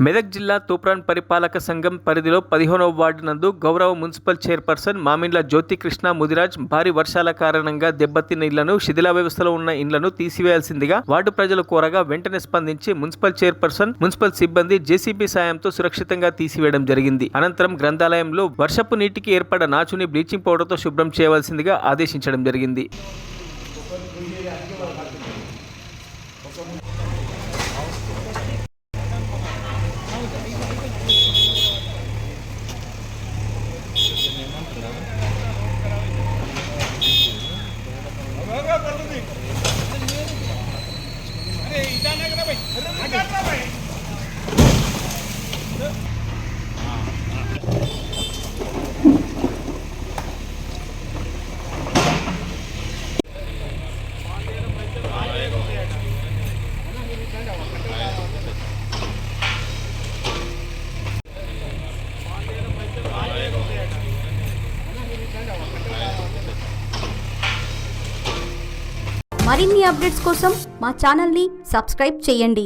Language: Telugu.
మెదక్ జిల్లా తూప్రాన్ పరిపాలక సంఘం పరిధిలో 15వ వార్డు నందు గౌరవ మున్సిపల్ చైర్పర్సన్ మామిండ్ల జ్యోతికృష్ణ ముదిరాజ్ భారీ వర్షాల కారణంగా దెబ్బతిన్న ఇళ్లను శిథిలావస్థలో ఉన్న ఇండ్లను తీసివేయాల్సిందిగా వార్డు ప్రజలు కోరగా వెంటనే స్పందించి మున్సిపల్ చైర్పర్సన్, మున్సిపల్ సిబ్బంది జేసీబీ సాయంతో సురక్షితంగా తీసివేయడం జరిగింది. అనంతరం గ్రంథాలయంలో వర్షపు నీటికి ఏర్పడ్డ నాచుని బ్లీచింగ్ పౌడర్తో శుభ్రం చేయవలసిందిగా ఆదేశించడం జరిగింది. మరిన్ని అప్డేట్స్ కోసం మా ఛానల్ని సబ్స్క్రైబ్ చేయండి.